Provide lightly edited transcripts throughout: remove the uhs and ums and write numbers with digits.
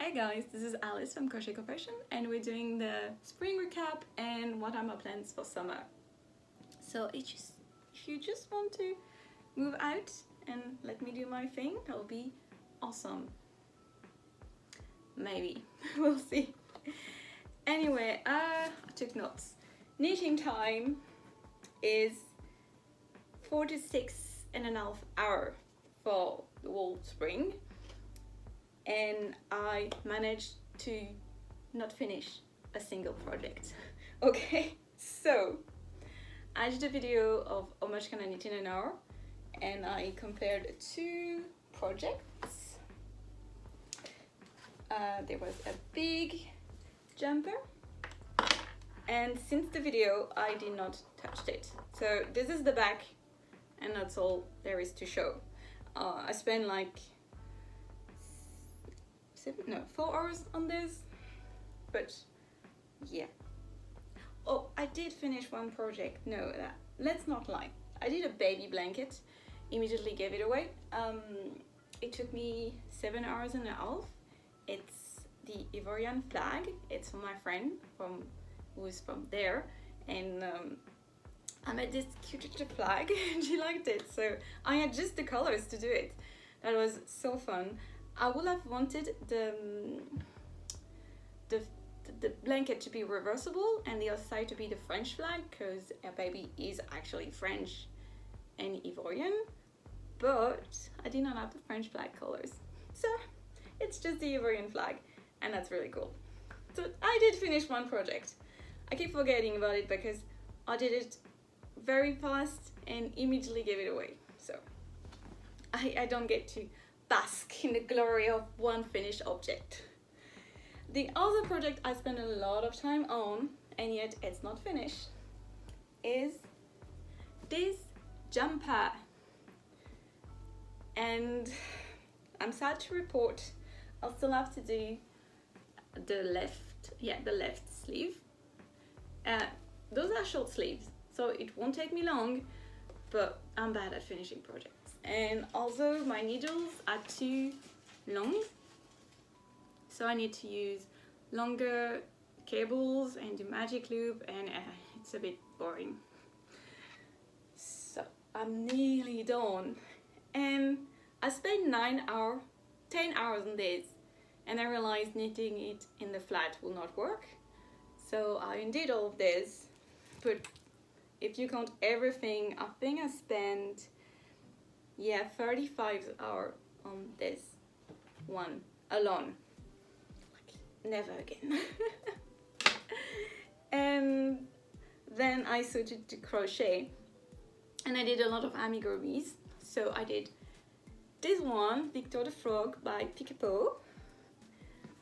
Hey guys, this is Alice from Crochet Corporation and we're doing the spring recap and what are my plans for summer. So if you just want to move out and let me do my thing, that'll be awesome. Maybe, we'll see. Anyway, I took notes. Knitting time is 46.5 hours for the whole spring. And I managed to not finish a single project. Okay, so I did a video of how much can I knit in an hour, and I compared two projects. There was a big jumper, and since the video I did not touch it. So this is the back, and that's all there is to show. I spent like 4 hours on this, but yeah. Oh, I did finish one project. No, let's not lie. I did a baby blanket, immediately gave it away. It took me 7.5 hours. It's the Ivorian flag. It's from my friend who's from there, and I made this cute little flag and she liked it, so I had just the colors to do it. That was so fun. I would have wanted the blanket to be reversible and the other side to be the French flag, because our baby is actually French and Ivorian, but I did not have the French flag colors, so it's just the Ivorian flag, and that's really cool. So I did finish one project. I keep forgetting about it because I did it very fast and immediately gave it away, so I don't get to bask in the glory of one finished object. The other project I spent a lot of time on, and yet it's not finished, is this jumper. And I'm sad to report I'll still have to do the left sleeve. Those are short sleeves, so it won't take me long, but I'm bad at finishing projects. And also my needles are too long, so I need to use longer cables and do magic loop, and it's a bit boring. So I'm nearly done, and I spent 10 hours on this, and I realized knitting it in the flat will not work, so I undid all of this. But if you count everything, I think I spent 35 hours on this one alone. Like, never again. And then I switched to crochet, and I did a lot of amigurumis. So I did this one, Victor the Frog by Picapo.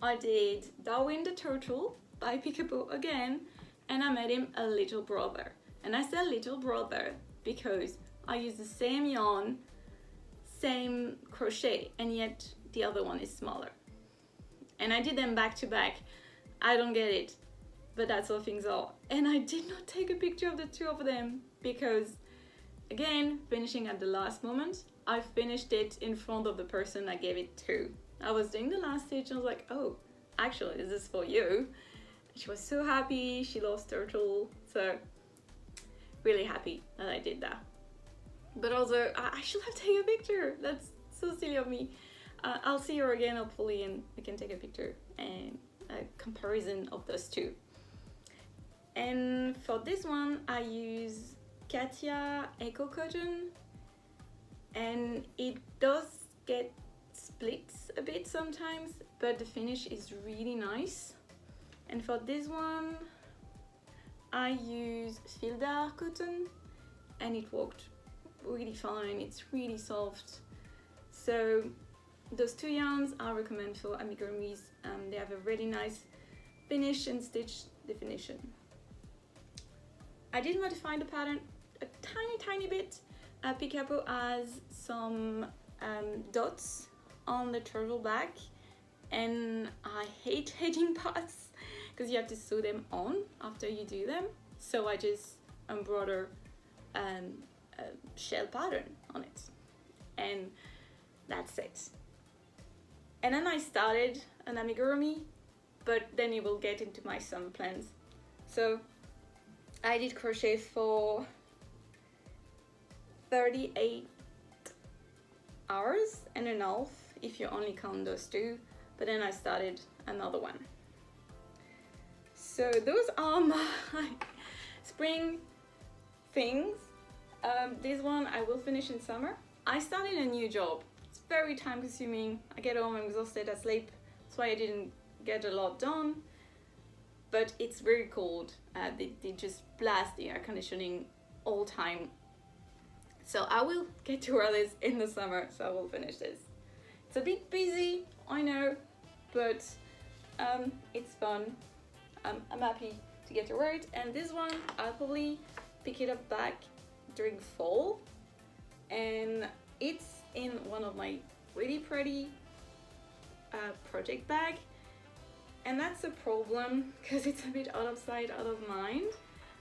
I did Darwin the Turtle by Picapo again, and I made him a little brother. And I said little brother because I use the same yarn, same crochet, and yet the other one is smaller. And I did them back to back. I don't get it, but that's how things are. And I did not take a picture of the two of them because, again, finishing at the last moment, I finished it in front of the person I gave it to. I was doing the last stitch and I was like, oh, actually this is for you. She was so happy. She loves turtle, so really happy that I did that. But also, I should have taken a picture. That's so silly of me. I'll see her again, hopefully, and we can take a picture and a comparison of those two. And for this one, I use Katia Eco Cotton, and it does get splits a bit sometimes, but the finish is really nice. And for this one, I use Fildar cotton, and it worked really fine. It's really soft. So those two yarns I recommend for amigurumis. They have a really nice finish and stitch definition. I did modify the pattern a tiny bit. Picapo has some dots on the turtle back, and I hate hating parts because you have to sew them on after you do them. So I just embroider a shell pattern on it, and that's it. And then I started an amigurumi, but then it will get into my summer plans. So I did crochet for 38 hours and a half if you only count those two, but then I started another one. So those are my spring things. This one I will finish in summer. I started a new job. It's very time consuming. I get home, I'm exhausted, I sleep. That's why I didn't get a lot done. But it's very cold. They just blast the air conditioning all time. So I will get to this in the summer, so I will finish this. It's a bit busy, I know, but it's fun. I'm happy to get to it. And this one, I'll probably pick it up back during fall. And it's in one of my really pretty project bag. And that's a problem because it's a bit out of sight, out of mind.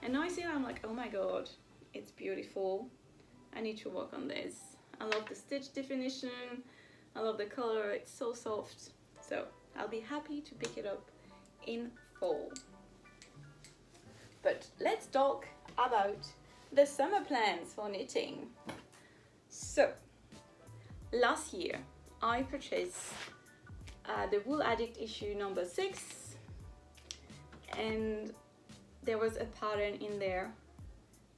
And now I see it, I'm like, oh my god, it's beautiful. I need to work on this. I love the stitch definition. I love the color, it's so soft. So I'll be happy to pick it up in fall. But let's talk about the summer plans for knitting. So last year I purchased the Wool Addict issue number 6, and there was a pattern in there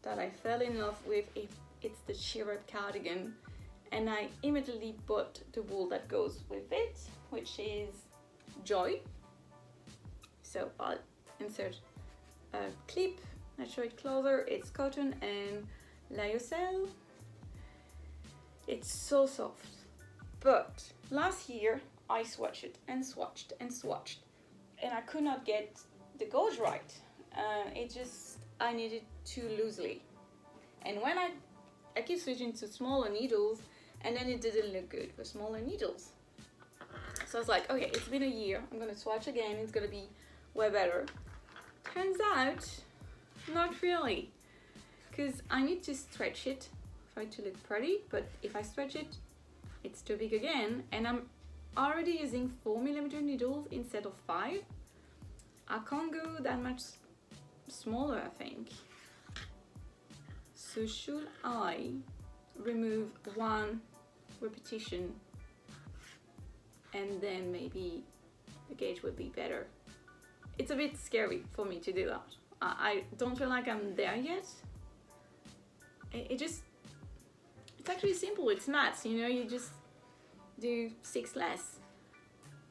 that I fell in love with. It's the sheer cardigan, and I immediately bought the wool that goes with it, which is Joy. So I'll insert a clip, I show it closer. It's cotton and lyocell. It's so soft. But last year I swatched it and swatched and swatched, and I could not get the gauge right. I needed too loosely. And when I keep switching to smaller needles, and then it didn't look good with smaller needles. So I was like, okay, it's been a year, I'm gonna swatch again, it's gonna be way better. Turns out, not really. Because I need to stretch it for it to look pretty, but if I stretch it, it's too big again, and I'm already using 4mm needles instead of 5. I can't go that much smaller, I think. So should I remove one repetition and then maybe the gauge would be better? It's a bit scary for me to do that. I don't feel like I'm there yet. It's actually simple, it's maths, you know, you just do 6 less.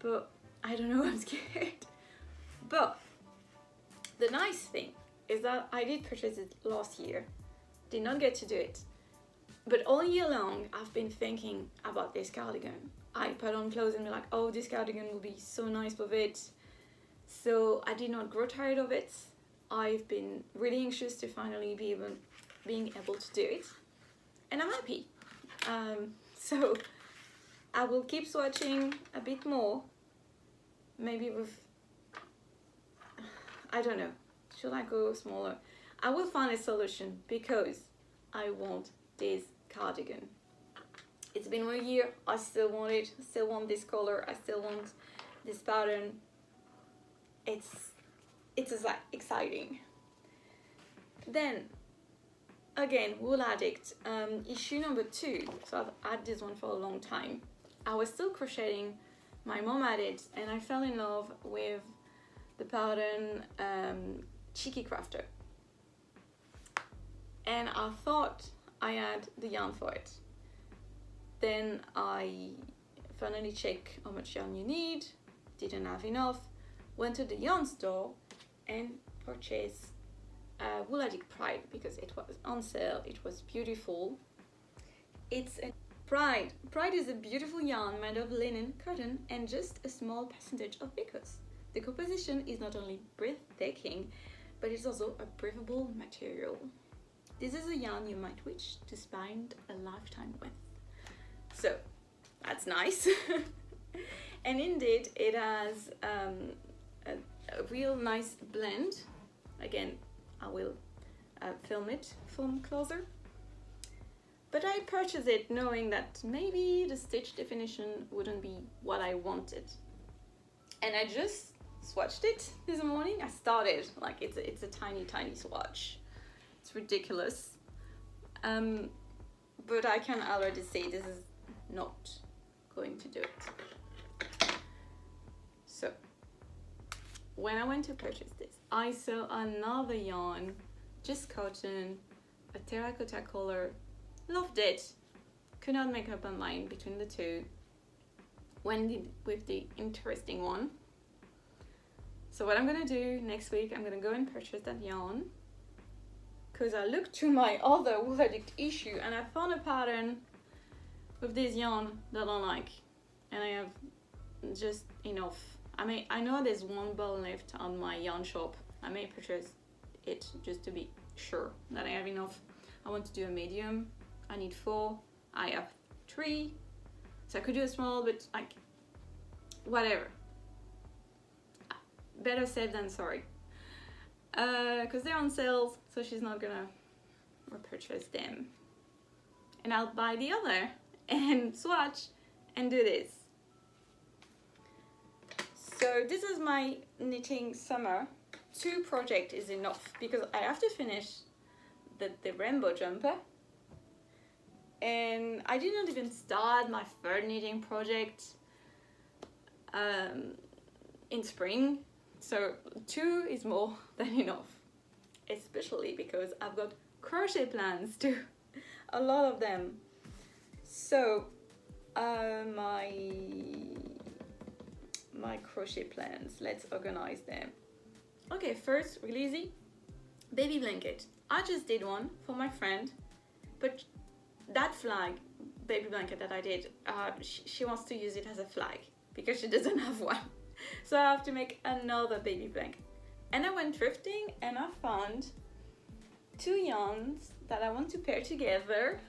But I don't know, I'm scared. But the nice thing is that I did purchase it last year, did not get to do it. But all year long, I've been thinking about this cardigan. I put on clothes and be like, oh, this cardigan will be so nice with it. So I did not grow tired of it. I've been really anxious to finally being able to do it. And I'm happy. So I will keep swatching a bit more. Maybe with, I don't know, should I go smaller? I will find a solution because I want this cardigan. It's been 1 year, I still want it, I still want this color, I still want this pattern. It's exciting. Then again, Wool Addict, issue number 2. So I've had this one for a long time. I was still crocheting, my mom had it, and I fell in love with the pattern Cheeky Crafter. And I thought I had the yarn for it. Then I finally checked how much yarn you need, didn't have enough, went to the yarn store and purchased Wool Addict Pride because it was on sale, it was beautiful. It's a Pride. Pride is a beautiful yarn made of linen, cotton and just a small percentage of viscose. The composition is not only breathtaking, but it's also a breathable material. This is a yarn you might wish to spend a lifetime with. So that's nice. And indeed it has a real nice blend. Again, I will film it from closer. But I purchased it knowing that maybe the stitch definition wouldn't be what I wanted. and I just swatched it this morning. I started, like, it's a tiny swatch. It's ridiculous. But I can already say this is not going to do it. So when I went to purchase this, I saw another yarn, just cotton, a terracotta color, loved it, could not make up my mind between the two, went with the interesting one. So what I'm gonna do next week, I'm gonna go and purchase that yarn, because I looked to my other wool addict issue and I found a pattern with this yarn that I like, and I have just enough. I know there's one ball left on my yarn shop. I may purchase it just to be sure that I have enough. I want to do a medium. I need 4. I have 3, so I could do a small, but like, whatever. Better safe than sorry. Because they're on sale, so she's not gonna repurchase them. And I'll buy the other and swatch and do this. So this is my knitting summer. 2 projects is enough, because I have to finish the rainbow jumper. And I did not even start my 3rd knitting project in spring. So 2 is more than enough, especially because I've got crochet plans too, a lot of them. So my crochet plans, let's organize them. Okay, first, really easy, baby blanket. I just did one for my friend, but that flag baby blanket that I did, she wants to use it as a flag because she doesn't have one. So I have to make another baby blanket. And I went thrifting and I found 2 yarns that I want to pair together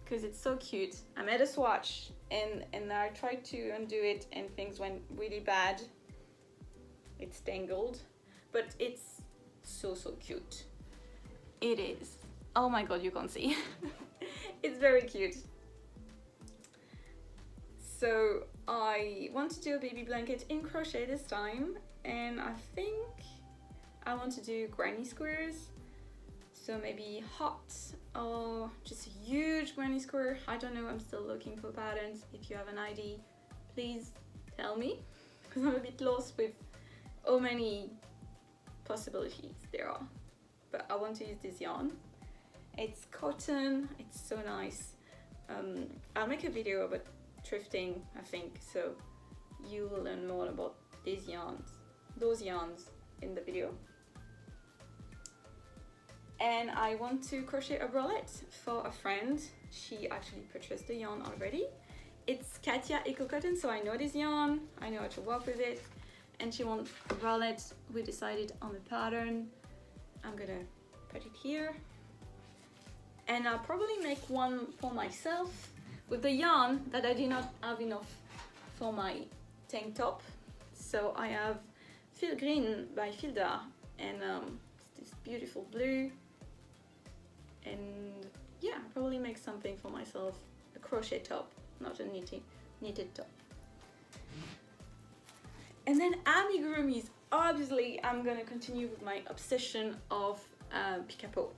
because it's so cute. I made a swatch and I tried to undo it and things went really bad. It's tangled, but it's so cute. It is. Oh my god, you can't see. It's very cute. So I want to do a baby blanket in crochet this time, and I think I want to do granny squares. So maybe hot or just a huge granny square. I don't know, I'm still looking for patterns. If you have an idea, please tell me, because I'm a bit lost with how many possibilities there are. But I want to use this yarn. It's cotton, it's so nice. I'll make a video about thrifting, I think, so you will learn more about these yarns, those yarns in the video. And I want to crochet a bralette for a friend. She actually purchased the yarn already. It's Katia Eco Cotton, so I know this yarn, I know how to work with it. And she wants a bralette. We decided on the pattern. I'm gonna put it here. And I'll probably make one for myself with the yarn that I did not have enough for my tank top. So I have Green by Filda, and it's this beautiful blue. And yeah, I'll probably make something for myself, a crochet top, not a knitted top. And then amigurumis. Obviously, I'm gonna continue with my obsession of pick-a-pau.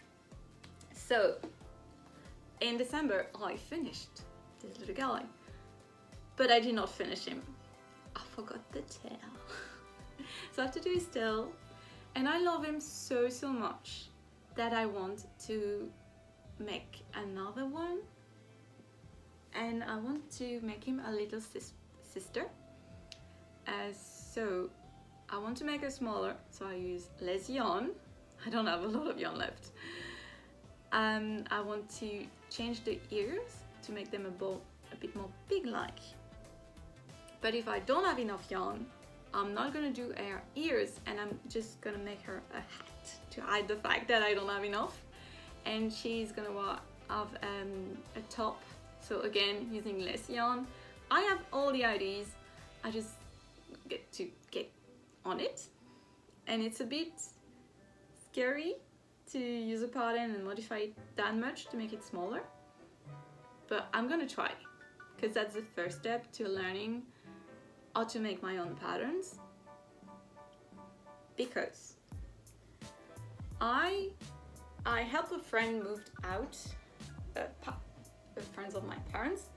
So in December, I finished this little guy, but I did not finish him. I forgot the tail. So I have to do his tail, and I love him so much that I want to make another one, and I want to make him a little sister. So I want to make it smaller, so I use less yarn. I don't have a lot of yarn left. I want to change the ears to make them a bit more pig-like. But if I don't have enough yarn, I'm not gonna do her ears, and I'm just gonna make her a hat to hide the fact that I don't have enough. And she's gonna have a top, so again, using less yarn. I have all the ideas, I just get on it, and it's a bit scary to use a pattern and modify it that much to make it smaller, but I'm gonna try, because that's the first step to learning how to make my own patterns, because I helped a friend moved out, friends of my parents,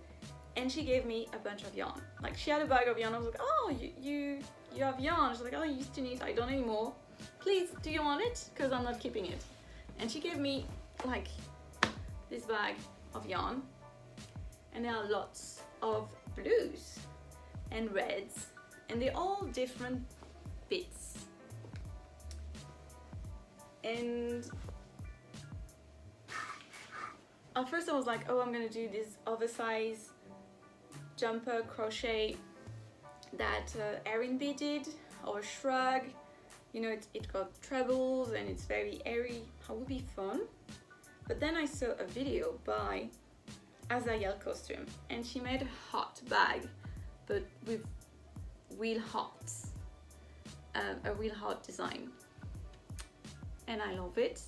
and she gave me a bunch of yarn. Like, she had a bag of yarn. I was like, oh, you have yarn. She's like, oh, I used to need, I don't anymore. Please, do you want it? Because I'm not keeping it. And she gave me like this bag of yarn, and there are lots of blues and reds, and they're all different bits. And at first I was like, oh, I'm gonna do this oversized jumper crochet that Erin B did, or shrug. You know, it got trebles and it's very airy. That would be fun. But then I saw a video by Azael Costume, and she made a heart bag, but with wheel hearts, a wheel heart design. And I love it.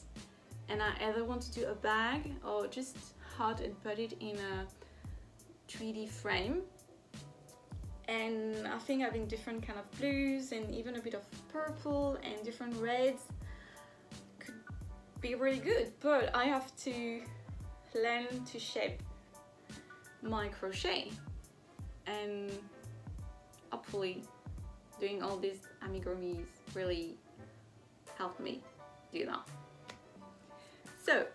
And I either want to do a bag or just heart and put it in a 3D frame. And I think having different kind of blues and even a bit of purple and different reds could be really good. But I have to learn to shape my crochet, and hopefully doing all these amigurumis really helped me do that. So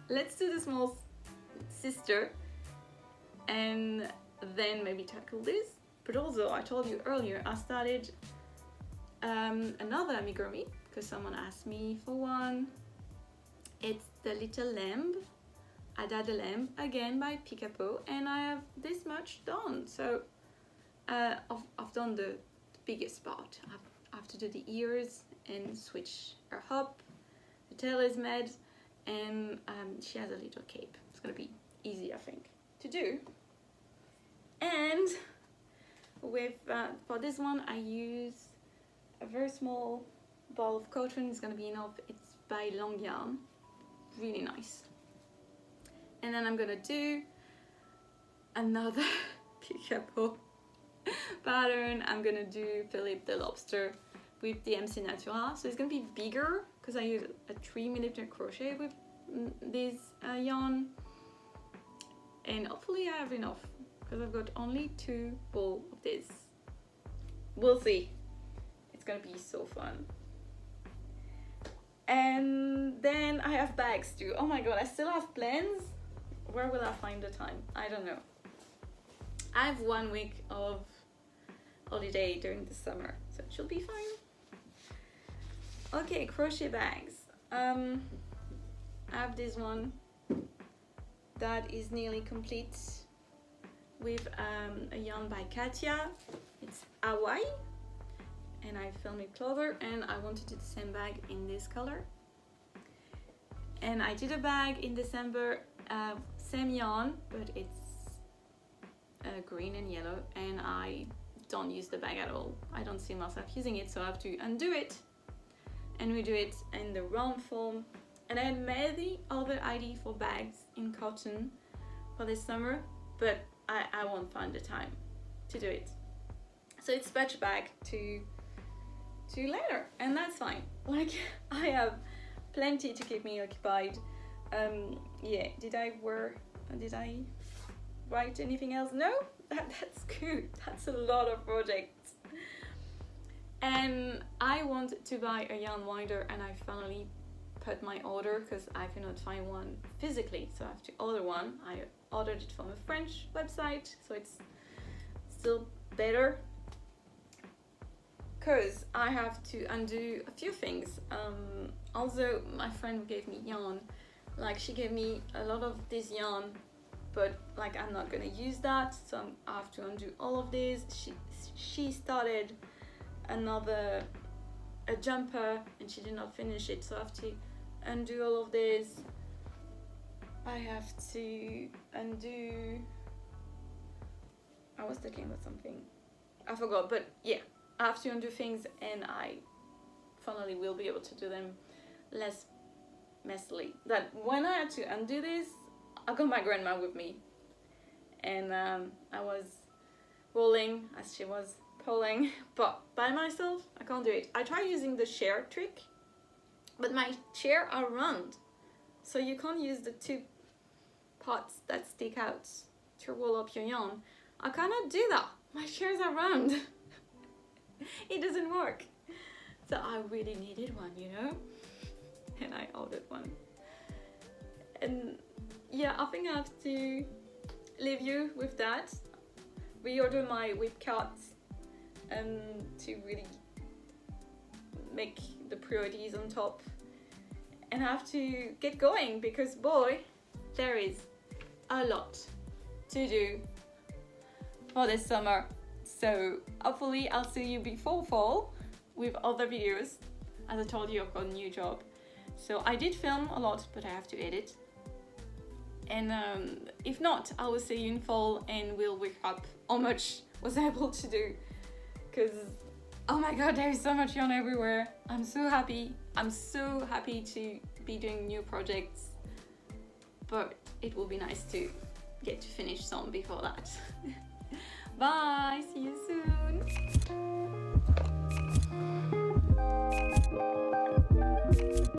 let's do the small sister and then maybe tackle this. But also, I told you earlier, I started another amigurumi because someone asked me for one. It's the little lamb, Ada the lamb, again by Picapo, and I have this much done. So I've done the biggest part. I have to do the ears and switch her up. The tail is made, and she has a little cape. It's gonna be easy, I think, to do. And with for this one, I use a very small ball of cotton. It's gonna be enough. It's by Long Yarn, really nice. And then I'm gonna do another Picapo pattern. I'm gonna do Philippe the Lobster with the MC Natura. So it's gonna be bigger because I use a 3mm crochet with this yarn, and hopefully I have enough because I've got only 2 balls of this. We'll see. It's gonna be so fun. And then I have bags too. Oh my god, I still have plans. Where will I find the time? I don't know. I have 1 week of holiday during the summer, so it should be fine. Okay, crochet bags. I have this one that is nearly complete with a yarn by Katia. It's Hawaii, and I filmed it closer, and I want to do the same bag in this color. And I did a bag in December, same yarn, but it's green and yellow, and I don't use the bag at all. I don't see myself using it, so I have to undo it and redo it in the round form. And I had made the other idea for bags in cotton for this summer, but I won't find the time to do it. So it's patch back to later, and that's fine. Like, I have plenty to keep me occupied. Yeah, did I write anything else? No? That's good. That's a lot of projects. And I want to buy a yarn winder, and I finally put my order because I cannot find one physically, so I have to order one. I ordered it from a French website, so it's still better because I have to undo a few things. Also, my friend who gave me yarn, like, she gave me a lot of this yarn, but like, I'm not gonna use that, so I have to undo all of this. She started a jumper and she did not finish it, so I have to undo all of this. I have to undo, I was thinking about something, I forgot, but yeah, I have to undo things, and I finally will be able to do them less messily. That when I had to undo this, I got my grandma with me, and I was rolling as she was pulling, but by myself I can't do it. I try using the chair trick, but my chair are round, so you can't use the two parts that stick out to roll up your yarn. I cannot do that. My chairs are round. It doesn't work. So I really needed one, you know, and I ordered one. And yeah, I think I have to leave you with that. Reorder my whip cards to really make the priorities on top, and I have to get going because boy, there is a lot to do for this summer. So hopefully I'll see you before fall with other videos. As I told you, I've got a new job, so I did film a lot, but I have to edit. And if not, I will see you in fall and we'll recap how much was I able to do, because oh my god, there is so much yarn everywhere. I'm so happy to be doing new projects, but it will be nice to get to finish some before that. Bye, see you soon.